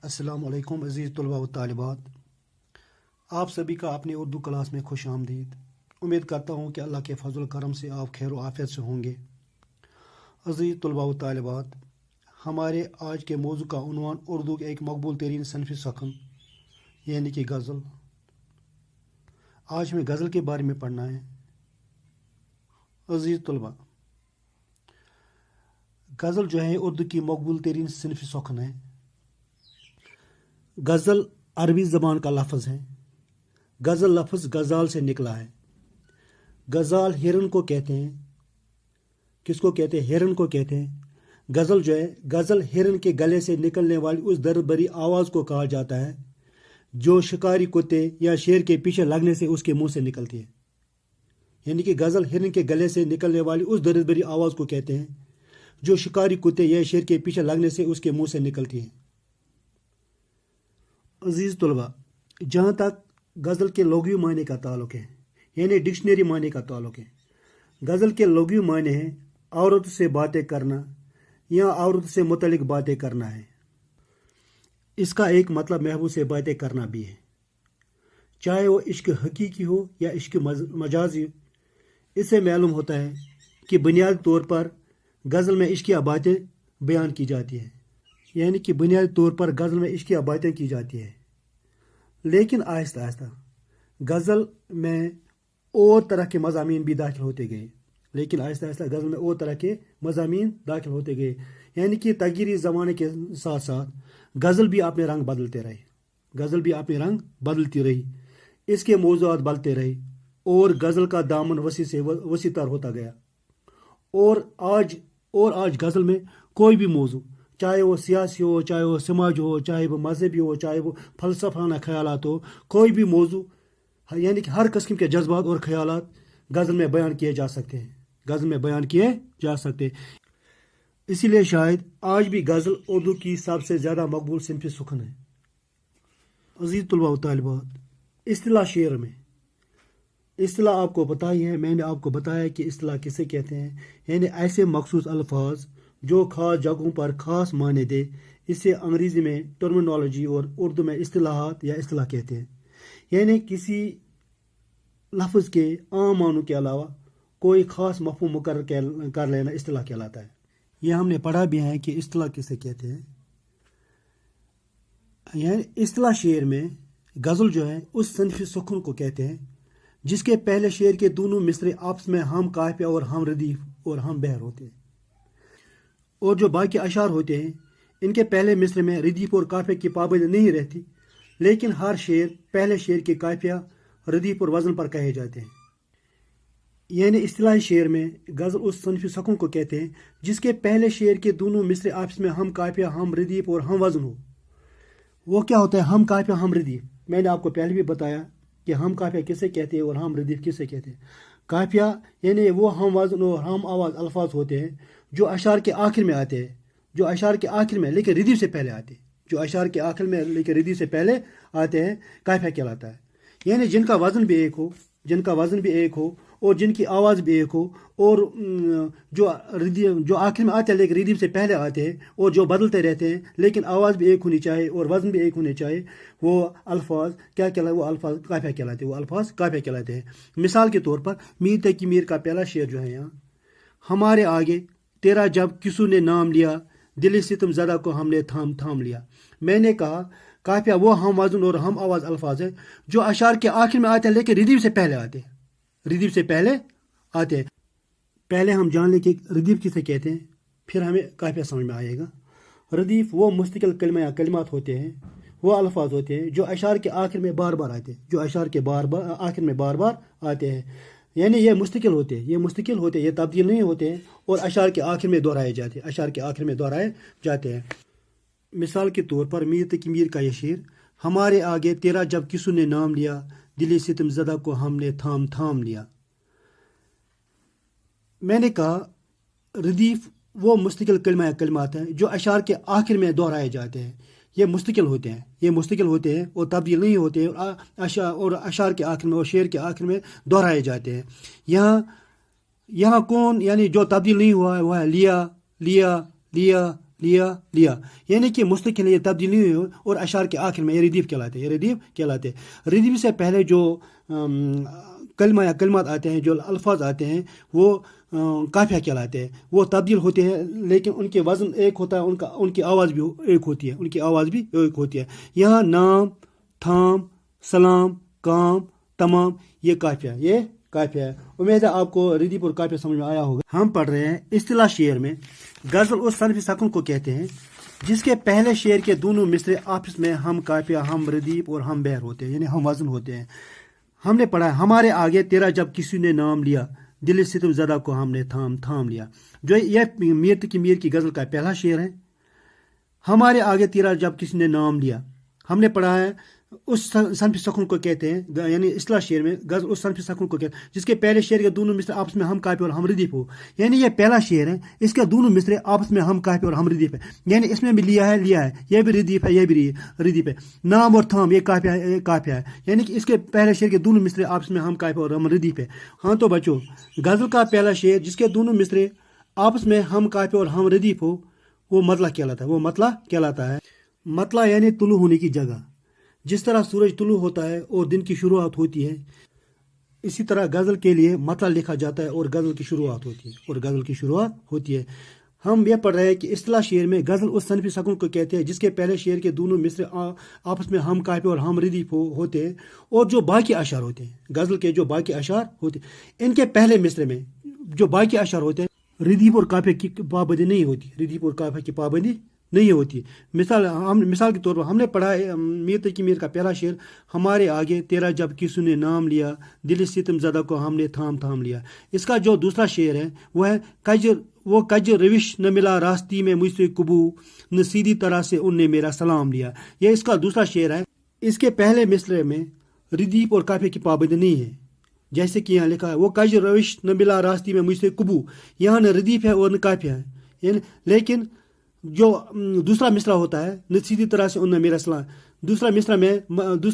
अस्सलाम वालेकुम अज़ीज़ तलबा व तालिबात, आप सभी का अपने उर्दू क्लास में खुश आमदीद। उम्मीद करता हूँ कि अल्लाह के फजल करम से आप खैर व आफियत से होंगे। अज़ीज़ तलबा व तालिबात, हमारे आज के मौजू का उन्वान उर्दू के एक मकबूल तरीन सनफ़ी सखन यानी कि गज़ल। आज हमें गज़ल के बारे में पढ़ना है। अज़ीज़ तलबा, गज़ल जो है उर्दू की मकबूल तरीन सनफ़ी सखन है। गज़ल अरबी ज़बान का लफ्ज़ है। गज़ल लफ्ज़ गज़ाल से निकला है। गज़ाल हिरन को कहते हैं। किसको कहते हैं? हिरन को कहते हैं। गज़ल जो है, गज़ल हिरन के गले से निकलने वाली उस दर्द भरी आवाज़ को कहा जाता है जो शिकारी कुत्ते या शेर के पीछे लगने से उसके मुंह से निकलती है। यानी कि गज़ल हिरन के गले से निकलने वाली उस दर्द भरी आवाज़ को कहते हैं जो शिकारी कुत्ते या शेर के पीछे लगने से उसके मुंह से निकलती है। अजीज़ तलबा, जहाँ तक गज़ल के लुग़वी मायने का ताल्लुक़ है, यानी डिक्शनरी मायने का ताल्लुक़ है, गज़ल के लुग़वी मायने हैं औरत से बातें करना या औरत से मुतल्लिक़ बातें करना है। इसका एक मतलब महबूब से बातें करना भी है, चाहे वो इश्क हकीकी हो या इश्क मजाजी। इससे मालूम होता है कि बुनियादी तौर पर गज़ल में इश्किया बातें बयान की जाती हैं, यानी कि बुनियादी तौर पर गज़ल में इश्किया बातें की जाती है। लेकिन आहिस्ता आहिस्ता गज़ल में और तरह के मज़ामीन भी दाखिल होते गए। गज़ल में और तरह के मज़ामीन दाखिल होते गए, यानी कि तगीरी ज़माने के साथ साथ गज़ल भी अपने रंग बदलते रहे। गज़ल भी अपने रंग बदलती रही, इसके मौज़ूआत बदलते रहे और गज़ल का दामन वसी से वसी तर होता गया। और आज गज़ल में कोई भी मौजू, चाहे वो सियासी हो, चाहे वो समाज हो, चाहे वो मजहबी हो, चाहे वो फ़लसफ़ाना ख्यालात हो, कोई भी मौजू, यानी कि हर किस्म के जज्बात और ख्यालात गज़ल में बयान किए जा सकते हैं। गज़ल में बयान किए जा सकते हैं। इसीलिए शायद आज भी गज़ल उर्दू की सबसे ज़्यादा मकबूल सिनफ़ सुखन है। अज़ीज़ तलबा व तालिबात, इस्तिलाह शेर में, इस्तिलाह आपको पता ही है, मैंने आपको बताया कि इस्तिलाह किसे कहते हैं, यानी ऐसे मखसूस अल्फाज जो ख़ास जगहों पर ख़ास माने दे। इसे अंग्रेज़ी में टर्मिनोलॉजी और उर्दू में इस्तिलाहात या इस्तिलाह कहते हैं। यानी किसी लफ्ज़ के आम मानों के अलावा कोई ख़ास मफ़हूम मुकर्रर कर लेना इस्तिलाह कहलाता है। यह हमने पढ़ा भी है कि इस्तिलाह किसे कहते हैं। यानी इस्तिलाह शेर में गज़ल जो है उस सनफ़ी सुखन को कहते हैं जिसके पहले शेर के दोनों मिसरे आपस में हम काफ़िया और हम रदीफ और हम बहर होते हैं, और जो बाकी अशार होते हैं इनके पहले मिसरे में रदीफ और काफ़िया की पाबंदी नहीं रहती, लेकिन हर शेर पहले शेर के काफ़िया, रदीफ और वज़न पर कहे जाते हैं। यानी इस्तिलाही शेर में गज़ल उस सनफ़ी सुखन को कहते हैं जिसके पहले शेर के दोनों मिसरे आपस में हम काफ़िया, हम रदीफ और हम वज़न हो। वो क्या होता है हम काफ़िया हम रदीफ? मैंने आपको पहले भी बताया कि हम काफ़िया किसे कहते हैं और हम रदीफ किसे कहते हैं। काफ़िया यानी वो हम वज़न और हम आवाज़ अल्फाज होते हैं जो अशार के आखिर में आते हैं, जो अशार के आखिर में लेकिन रदीफ से पहले आते हैं, जो अशार के आखिर में लेकिन रदीफ से पहले आते हैं, काफ़िया कहलाता है। यानी जिनका वज़न भी एक हो और जिनकी आवाज़ भी एक हो और जो आखिर में आते हैं लेकिन रदीफ से पहले आते हैं और जो बदलते रहते हैं लेकिन आवाज़ भी एक होनी चाहिए और वज़न भी एक होने चाहिए, वो अल्फाज क्या कहलाते? वो अल्फाज काफ़िया कहलाते हैं। वो अल्फाज काफ़िया कहलाते हैं। मिसाल के तौर पर मीर तकी मीर का पहला शेर जो है यहाँ, हमारे आगे तेरा जब किसू ने नाम लिया, दिल सितम ज़दा को हमने थाम थाम लिया। मैंने कहा काफ़िया वो हम वज़न और हम आवाज़ अल्फाज है जो अशार के आखिर में आते हैं लेकिन रदीफ से पहले आते हैं, रदीफ से पहले आते हैं। पहले हम जान लें कि रदीफ किसे कहते हैं, फिर हमें काफ़िया समझ में आएगा। रदीफ वो मुस्तकिल कलमा या कलिमात होते हैं, वो अल्फाज होते हैं जो अशार के आखिर में बार बार आते हैं, जो अशार के आखिर में बार बार आते हैं। यानी ये मुस्तकिल होते हैं, ये तब्दील नहीं होते हैं और अशार के आखिर में दोहराए जाते हैं, मिसाल के तौर पर मीर तकी मीर का ये शेर, हमारे आगे तेरा जब किसू ने नाम लिया, दिल सितम ज़दा को हमने थाम थाम लिया। मैंने कहा रदीफ वो मुस्तकिल कलमा या कलिमात हैं जो अशार के आखिर में दोहराए जाते हैं। ये मुस्तकिल होते हैं और तब्दील नहीं होते हैं और अशार के आखिर में और शेर के आखिर में दोहराए जाते हैं। यहाँ कौन यानी जो तब्दील नहीं हुआ है वह है लिया लिया लिया लिया यानी कि मुस्तकिल ये तब्दील नहीं हुई और अशार के आखिर में ये रदीफ कहलाते। रदीफ से पहले जो कलमा या कलमात आते हैं, जो अल्फाज आते हैं, वो काफिया कहलाते हैं। वो तब्दील होते हैं लेकिन उनके वज़न एक होता है, उनकी आवाज़ भी एक होती है। यहाँ नाम, थाम, सलाम, काम, तमाम ये काफिया है। उम्मीद है आपको रदीफ और काफिया समझ में आया होगा। हम पढ़ रहे हैं इस्तिलाह शेर में गज़ल उस सनफ़ सकून को कहते हैं जिसके पहले शेर के दोनों मिसरे आपस में हम काफिया, हम रदीफ और हम बहर होते हैं, यानी हम वज़न होते हैं। हमने पढ़ा हमारे आगे तेरा जब किसी ने नाम लिया, दिल सितम ज़दा को हमने थाम लिया। जो यह मीर तकी मीर की गज़ल का पहला शेर है। हमारे आगे तेरा जब किसी ने नाम लिया, हमने पढ़ा है उस सनफ़ सकून को कहते हैं, यानी इस्तिलाह शेर में गज़ल उस सनफ़ सकून को कहते हैं जिसके पहले शेर के दोनों मिसरे आपस में हम काफिया और हम रदीफ हो। यानी ये पहला शेर है, इसके दोनों मिसरे आपस में हम काफिया और हम रदीफ है, यानी इसमें भी लिया है, यह भी रदीफ है, यह भी रदीफ है। नाम और थाम ये काफिया है, यानी कि इसके पहले शेर के दोनों मिसरे आपस में हम काफिया और हम रदीफ है। हाँ तो बच्चों, गज़ल का पहला शेर जिसके दोनों मिसरे आपस में हम काफिया और हम रदीफ हो वो मतला कहलाता है। मतला यानी तुलू होने की जगह। जिस तरह सूरज तुलू होता है और दिन की शुरुआत होती है, इसी तरह गज़ल के लिए मतला लिखा जाता है और गज़ल की शुरुआत होती है। हम यह पढ़ रहे हैं कि इस्तिलाह शेर में गज़ल उस सनफ़ सकून को कहते हैं जिसके पहले शेर के दोनों मिसरे आपस में हम काफिया और हम रदीफ होते हैं, और जो बाकी अशार होते हैं, गज़ल के जो बाकी अशार होते हैं, इनके पहले मिसरे में जो बाकी अशार होते हैं रदीफ और काफिया की पाबंदी नहीं होती। मिसाल के तौर पर हमने पढ़ा है मीर तकी मीर का पहला शेर, हमारे आगे तेरा जब किसी ने नाम लिया, दिल सितम ज़दा को हमने थाम लिया। इसका जो दूसरा शेर है वो है कज रविश न मिला रास्ती में मुझसे कुबू, न सीधी तरह से उनने मेरा सलाम लिया। यह इसका दूसरा शेर है। इसके पहले मिसरे में रदीफ और काफिया की पाबंदी नहीं है, जैसे कि यहाँ लिखा है वो कज रविश न मिला रास्ती में मुझसे कुबू, यहाँ न रदीफ है और न काफिया है। लेकिन जो दूसरा मिसरा होता है न सीधी तरह से उन्हें मेरा सलाम, दूसरा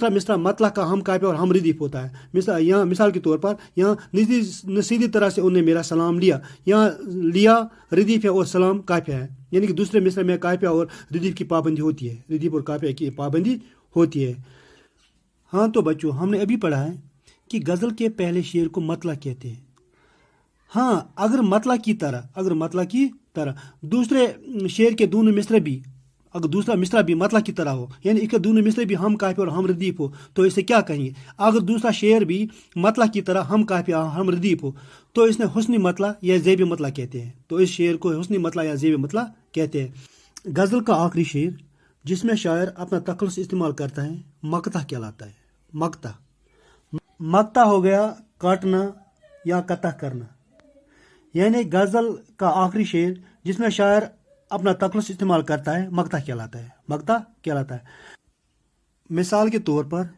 मिसरा मतला का हम काफिया और हम रदीफ होता है। यहाँ मिसाल के तौर पर यहाँ न सीधी तरह से उन्हें मेरा सलाम लिया, यहाँ लिया रदीफ है और सलाम काफिया है, यानी कि दूसरे मिसरे में काफिया और रदीफ की पाबंदी होती है, रदीफ और काफिया की पाबंदी होती है। हाँ तो बच्चों, हमने अभी पढ़ा है कि गज़ल के पहले शेर को मतला कहते हैं। हाँ, अगर मतला की तरह दूसरे शेर के दोनों मिसरे भी, अगर दूसरा मिसरा भी मतला की तरह हो, यानी इसके दोनों मिसरे भी हम काफिया और हम रदीफ हो, तो इसे क्या कहेंगे? अगर दूसरा शेर भी मतला की तरह हम काफिया हम रदीफ हो तो इसने हुस्नी मतला या ज़ेबी मतला कहते हैं। तो इस शेर को हुस्नी मतला या ज़ेबी मतला कहते हैं। गज़ल का आखिरी शेर जिसमें शायर अपना तखल्लुस इस्तेमाल करता है मकता कहलाता है। मकता हो गया काटना या कतः करना, यानी गज़ल का आखिरी शेर जिसमें शायर अपना तखल्लुस इस्तेमाल करता है मकता कहलाता है। मिसाल के तौर पर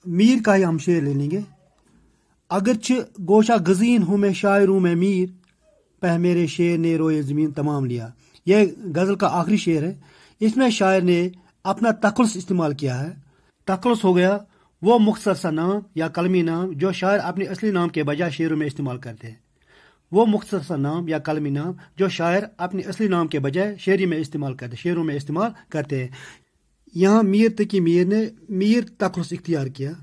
मीर का ही हम शेर ले लेंगे। अगरचे गोशा गज़ीन हूँ मैं शायर हूँ मैं मीर, पह मेरे शेर ने रोए ज़मीन तमाम लिया। यह गज़ल का आखिरी शेर है। इसमें शायर ने अपना तखल्लुस इस्तेमाल किया है। तखल्लुस हो गया वो मुख्तसर सा नाम या कलमी नाम जो शायर अपने असली नाम के बजाय शेरों में इस्तेमाल करते हैं। वो मुख्तसर सा नाम या कलमी नाम जो शायर अपने असली नाम के बजाय शेरों में इस्तेमाल करते हैं। यहाँ मीर तकी मीर ने मीर तखल्लुस इख्तियार किया,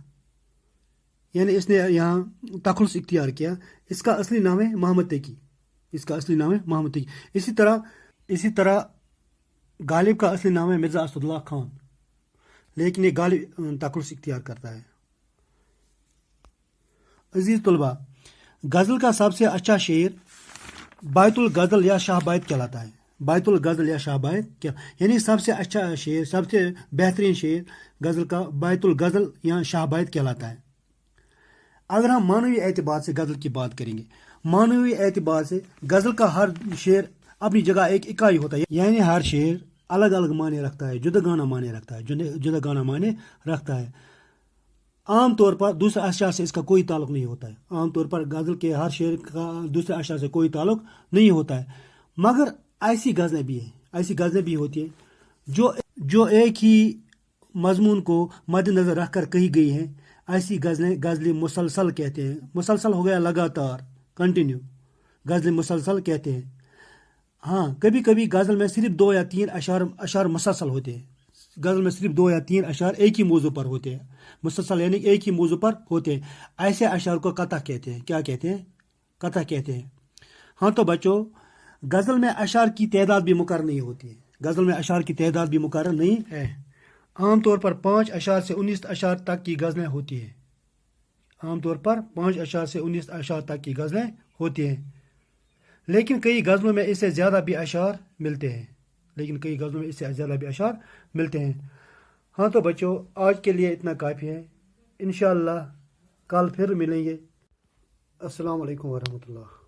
यानी इसने यहाँ तखल्लुस इख्तियार किया। इसका असली नाम है मोहम्मद तकी। इसी तरह गालिब का असली नाम है मिर्ज़ा असदुल्लाह खान, लेकिन ये गालिब तखल्लुस इख्तियार करता है। अजीज तलबा, गज़ल का सबसे अच्छा शेर बैतुल गज़ल या शाहबायत कहलाता है। यानी सबसे अच्छा शेर, सबसे बेहतरीन शेर गज़ल का बैतुल गज़ल या शाहबायत कहलाता है। अगर हम मानवी एतबार से गज़ल की बात करेंगे, मानवी एतबार से गज़ल का हर शेर अपनी जगह एक इकाई होता है, यानी हर शेर अलग अलग माने रखता है, जुदा माने रखता है। आम तौर पर दूसरे अशआर से इसका कोई ताल्लुक नहीं होता है। आम तौर पर गज़ल के हर शेर का दूसरे अशआर से कोई ताल्लुक नहीं होता है, मगर ऐसी गज़लें भी होती हैं जो एक ही मजमून को मद्देनज़र रखकर कही गई हैं। ऐसी गज़लें मुसलसल कहते हैं। मुसलसल हो गया लगातार, कंटिन्यू, गज़लें मुसलसल कहते हैं। ہاں کبھی کبھی غزل میں صرف 2 یا 3 اشعار مسلسل ہوتے ہیں. غزل میں صرف 2 یا 3 اشعار ایک ہی موضوع پر ہوتے ہیں. مسلسل یعنی ایک ہی موضوع پر ہوتے ہیں. ایسے اشعار کو قطع کہتے ہیں. کیا کہتے ہیں؟ قطع کہتے ہیں. ہاں تو بچوں، غزل میں اشعار کی تعداد بھی مقرر نہیں ہوتی ہے. غزل میں اشعار کی تعداد بھی مقرر نہیں ہے. عام طور پر 5 اشعار سے 19 اشعار تک کی غزلیں ہوتی ہیں. عام طور پر 5 اشعار سے 19 اشعار تک کی غزلیں ہوتی ہیں. لیکن کئی غزلوں میں اس سے زیادہ بھی اشعار ملتے ہیں. ہاں تو بچوں، آج کے لیے اتنا کافی ہے. انشاءاللہ کل پھر ملیں گے. السلام علیکم ورحمۃ اللہ.